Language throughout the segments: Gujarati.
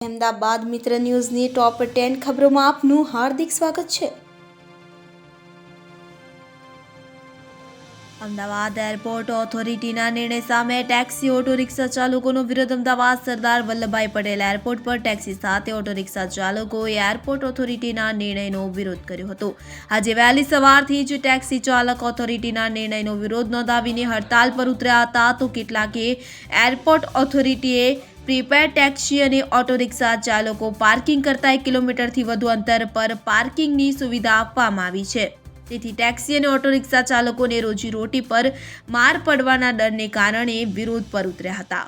અમદાવાદ મિત્ર ન્યૂઝની ટોપ 10 ખબરોમાં આપનું હાર્દિક સ્વાગત છે। અમદાવાદ એરપોર્ટ ઓથોરિટીના નિર્ણય સામે ટેક્સી ઓટો રિક્ષા ચાલકોનો વિરોધ। અમદાવાદ સરદાર વલ્લભભાઈ પટેલ એરપોર્ટ પર ટેક્સી સાથે ઓટો રિક્ષા ચાલકોએ એરપોર્ટ ઓથોરિટીના નિર્ણયનો વિરોધ કર્યો હતો। આજે વહેલી સવારથી જ ટેક્સી ચાલક ઓથોરિટીના નિર્ણયનો વિરોધ નોંધાવીને હડતાલ પર ઉતર્યા હતા, તો કેટલાકે એરપોર્ટ ઓથોરિટીએ પ્રીપેડ ટેક્સી અને ઓટો રિક્ષા ચાલકો પાર્કિંગ કરતા 1 કિલોમીટરથી વધુ અંતર પર પાર્કિંગની સુવિધા આપવામાં આવી છે। તેથી ટેક્સી અને ઓટો રિક્ષા ચાલકોને રોજીરોટી પર માર પડવાના ડરને કારણે વિરોધ પર ઉતર્યા હતા।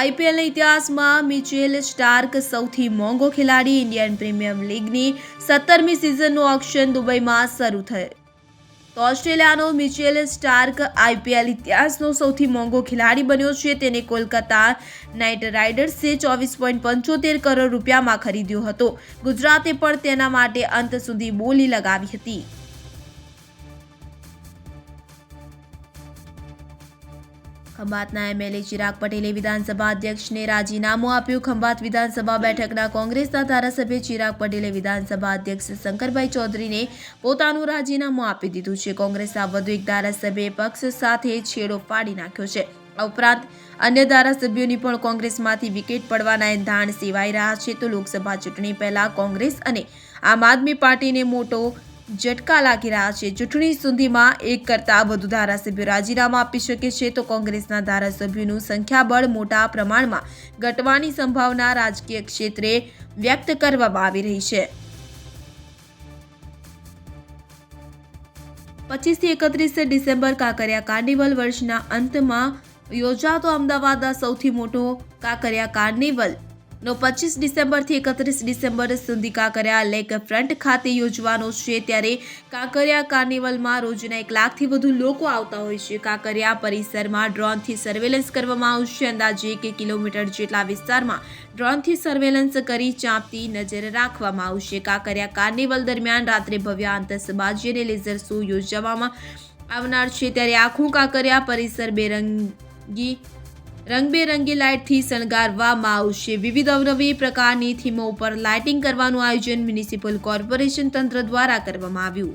આઈપીએલના ઇતિહાસમાં મિચેલ સ્ટાર્ક સૌથી મોંઘો ખેલાડી। ઇન્ડિયન પ્રીમિયર લીગની 17મી સિઝનનું ઓક્શન દુબઈમાં શરૂ થયું તો ઓસ્ટ્રેલિયાનો મિચેલ સ્ટાર્ક આઈપીએલ ઇતિહાસનો સૌથી મોંઘો ખેલાડી બન્યો છે। તેને કોલકાતા નાઇટ રાઇડર્સે 24.75 કરોડ રૂપિયામાં ખરીદ્યો હતો। ગુજરાતે પણ તેના માટે અંત સુધી બોલી લગાવી હતી। ખંભાતના એમએલએ ચિરાગ પટેલે વિધાનસભા અધ્યક્ષને રાજીનામું આપ્યું। ખંભાત વિધાનસભા બેઠકના કોંગ્રેસના ધારાસભ્ય ચિરાગ પટેલે વિધાનસભા અધ્યક્ષ શંકરભાઈ ચૌધરીને પોતાનું રાજીનામું આપી દીધું છે। કોંગ્રેસના વધુ એક ધારાસભ્યએ પક્ષ સાથે છેડો ફાડી નાખ્યો છે। આ ઉપરાંત અન્ય ધારાસભ્યોની પણ કોંગ્રેસમાંથી વિકેટ પડવાના એંધાણ સેવાઈ રહ્યા છે। તો લોકસભા ચૂંટણી પહેલા કોંગ્રેસ અને આમ આદમી પાર્ટીને મોટો ઝટકા લાગી રહ્યા છે। ચૂંટણી સુધીમાં એક કરતાં વધુ ધારાસભ્યો રાજીનામા આપી શકે છે, તો કોંગ્રેસના ધારાસભ્યોનું સંખ્યાબળ મોટા પ્રમાણમાં ઘટવાની સંભાવના રાજકીય ક્ષેત્રે વ્યક્ત કરવામાં આવી રહી છે। 25 થી 31 ડિસેમ્બર કાંકરિયા કાર્નિવલ। વર્ષના અંતમાં યોજાતો અમદાવાદના સૌથી મોટો કાંકરિયા કાર્નિવલ નો 25 ડિસેમ્બરથી 31 ડિસેમ્બર સુધી કાંકરિયા લેક ફ્રન્ટ ખાતે યોજવાનો છે। ત્યારે કાંકરિયા કાર્નિવલમાં રોજના 1 લાખથી વધુ લોકો આવતા હોય છે। કાંકરિયા પરિસરમાં ડ્રોનથી સર્વેલન્સ કરવામાં આવશે। અંદાજે 1 કિલોમીટર જેટલા વિસ્તારમાં ડ્રોનથી સર્વેલન્સ કરી ચાંપતી નજર રાખવામાં આવશે। કાંકરિયા કાર્નિવલ દરમિયાન રાત્રે ભવ્ય આતશબાજી અને લેઝર શો યોજવામાં આવનાર છે। ત્યારે આખું કાંકરિયા પરિસર રંગબેરંગી લાઇટથી શણગારવામાં આવશે। વિવિધ અવનવી પ્રકારની થીમો ઉપર લાઇટિંગ કરવાનું આયોજન મ્યુનિસિપલ કોર્પોરેશન તંત્ર દ્વારા કરવામાં આવ્યું।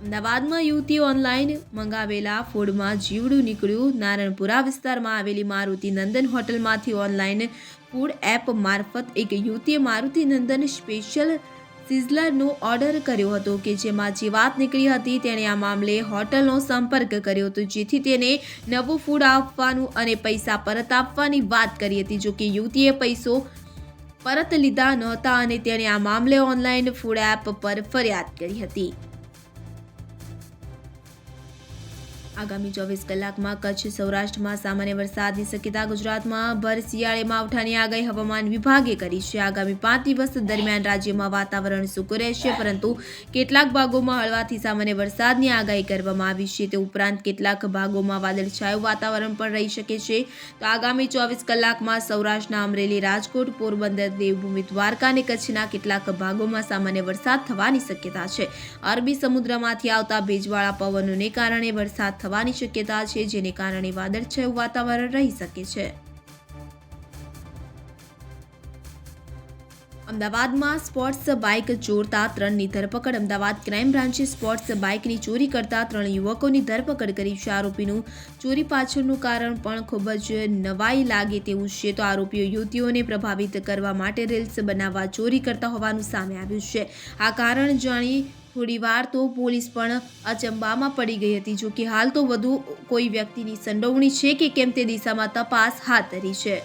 અમદાવાદમાં યુવતી ઓનલાઈન મંગાવેલા ફૂડમાં જીવડું નીકળ્યું। નારણપુરા વિસ્તારમાં આવેલી મારુતિ નંદન હોટલમાંથી ઓનલાઈન ફૂડ એપ મારફત એક યુવતીએ મારુતિ નંદન સ્પેશિયલ સિઝલરનો ઓર્ડર કર્યો હતો, કે જેમાં જીવાત નીકળી હતી। તેણે આ મામલે હોટલનો સંપર્ક કર્યો હતો, જેથી તેને નવું ફૂડ આપવાનું અને પૈસા પરત આપવાની વાત કરી હતી। જોકે યુવતીએ પૈસો પરત લીધા નહોતા અને તેણે આ મામલે ઓનલાઈન ફૂડ એપ પર ફરિયાદ કરી હતી। આગામી 24 કલાકમાં કચ્છ સૌરાષ્ટ્રમાં સામાન્ય વરસાદની શક્યતા। ગુજરાતમાં ભર શિયાળે માવઠાની આગાહી હવામાન વિભાગે કરી છે। આગામી 5 દિવસ દરમિયાન રાજ્યમાં વાતાવરણ સૂકું રહેશે, પરંતુ કેટલાક ભાગોમાં હળવાથી સામાન્ય વરસાદની આગાહી કરવામાં આવી છે। તે ઉપરાંત કેટલાક ભાગોમાં વાદળછાયું વાતાવરણ પણ રહી શકે છે। તો આગામી 24 કલાકમાં સૌરાષ્ટ્રના અમરેલી, રાજકોટ, પોરબંદર, દેવભૂમિ, દ્વારકા અને કચ્છના કેટલાક ભાગોમાં સામાન્ય વરસાદ થવાની શક્યતા છે। અરબી સમુદ્રમાંથી આવતા ભેજવાળા પવનોને કારણે વરસાદ થવાની શક્યતા છે, જેને કારણે વાદળછાયું વાતાવરણ રહી શકે છે। અમદાવાદમાં સ્પોર્ટ્સ બાઇક ચોરતા 3ની ધરપકડ। અમદાવાદ ક્રાઇમ બ્રાન્ચે સ્પોર્ટ્સ બાઇકની ચોરી કરતા 3 યુવકોની ધરપકડ કરી છે। આરોપીનું ચોરી પાછળનું કારણ પણ ખૂબ જ નવાઈ લાગે તેવું છે। તો આરોપીઓ યુવતીઓને પ્રભાવિત કરવા માટે રીલ્સ બનાવવા ચોરી કરતા હોવાનું સામે આવ્યું છે। આ કારણ જાણી થોડીવાર તો પોલીસ પણ અચંબામાં પડી ગઈ હતી। જો કે હાલ તો વધુ કોઈ વ્યક્તિની સંડોવણી છે કે કેમ તે દિશામાં તપાસ હાથ ધરી છે।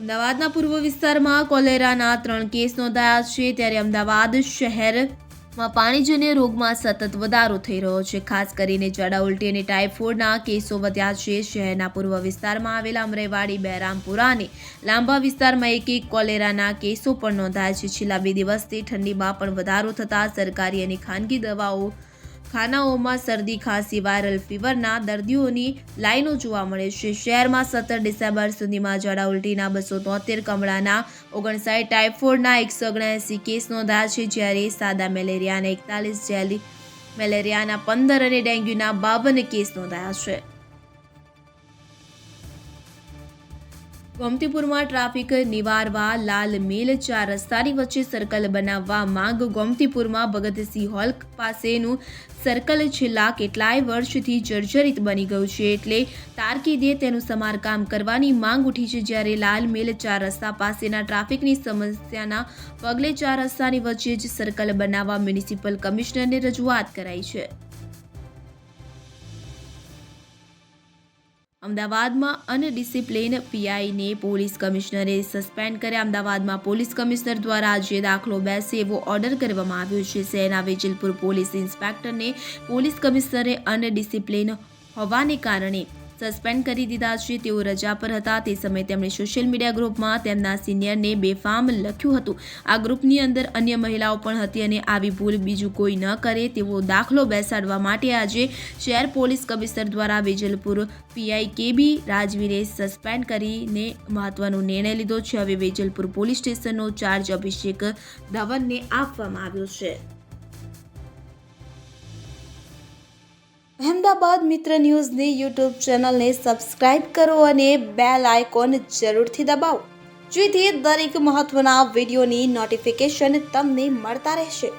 અમદાવાદના પૂર્વ વિસ્તારમાં કોલેરાના 3 કેસ નોંધાયા છે। ત્યારે અમદાવાદ શહેરમાં પાણીજન્ય રોગમાં સતત વધારો થઈ રહ્યો છે। ખાસ કરીને ઝાડા ઉલટી અને ટાઇફોઇડના કેસો વધ્યા છે। શહેરના પૂર્વ વિસ્તારમાં આવેલા અમરાઈવાડી, બહેરામપુરા અને લાંબા વિસ્તારમાં એક કોલેરાના કેસો પણ નોંધાયા છે। છેલ્લા 2 દિવસથી ઠંડીમાં પણ વધારો થતાં સરકારી અને ખાનગી ખાનાઓમાં શરદી ખાંસી વાયરલ ફીવરના દર્દીઓની લાઈનો જોવા મળે છે. શહેરમાં 17 ડિસેમ્બર સુધીમાં ઝાડા ઉલટીના 273, કમળાના 59, ટાઇફોઇડના 179 કેસ નોંધાયા છે, જ્યારે સાદા મેલેરિયાના 41, ઝેરી મેલેરિયાના 15 અને ડેન્ગ્યુના 52 કેસ નોંધાયા છે. ગોમતીપુરમાં ટ્રાફિક નિવારવા લાલ મિલ 4 રસ્તાની વચ્ચે સર્કલ બનાવવા માંગ. ગોમતીપુરમાં ભગતસિંહ હોલ પાસેનું સર્કલ છેલ્લા કેટલાય વર્ષથી જર્જરિત બની ગયું છે, એટલે તાકીદે તેનું સમારકામ કરવાની માંગ ઉઠી છે. જ્યારે લાલ મિલ 4 રસ્તા પાસેના ટ્રાફિકની સમસ્યાના પગલે 4 રસ્તાની વચ્ચે જ સર્કલ બનાવવા મ્યુનિસિપલ કમિશનરને રજૂઆત કરાઈ છે. અમદાવાદમાં અનડિસિપ્લિન પીઆઈને પોલીસ કમિશનરે સસ્પેન્ડ કર્યા. અમદાવાદમાં પોલીસ કમિશનર દ્વારા આજે દાખલો બેસે એવો ઓર્ડર કરવામાં આવ્યો છે. શહેરના વેજલપુર પોલીસ ઇન્સ્પેક્ટરને પોલીસ કમિશનરે અનડિસિપ્લિન હોવાને કારણે સસ્પેન્ડ કરી દીધા છે. તેઓ રજા પર હતા. તે સમયે તેમણે સોશિયલ મીડિયા ગ્રુપમાં તેમના સિનિયરને બેફામ લખ્યું હતું. આ ગ્રુપની અંદર અન્ય મહિલાઓ પણ હતી અને આવી ભૂલ બીજું કોઈ ન કરે તેવો દાખલો બેસાડવા માટે આજે શહેર પોલીસ કમિશનર દ્વારા વેજલપુર પીઆઈ કેબી રાજવીને સસ્પેન્ડ કરીને મહત્વનો નિર્ણય લીધો છે. હવે વેજલપુર પોલીસ સ્ટેશનનો ચાર્જ અભિષેક ધવનને આપવામાં આવ્યો છે. અહેમદાબાદ મિત્ર ન્યૂઝની યુટ્યુબ ચેનલને સબસ્ક્રાઇબ કરો અને બેલ આઇકોન જરૂરથી દબાવો, જેથી દરેક મહત્વના વિડીયોની નોટિફિકેશન તમને મળતા રહેશે.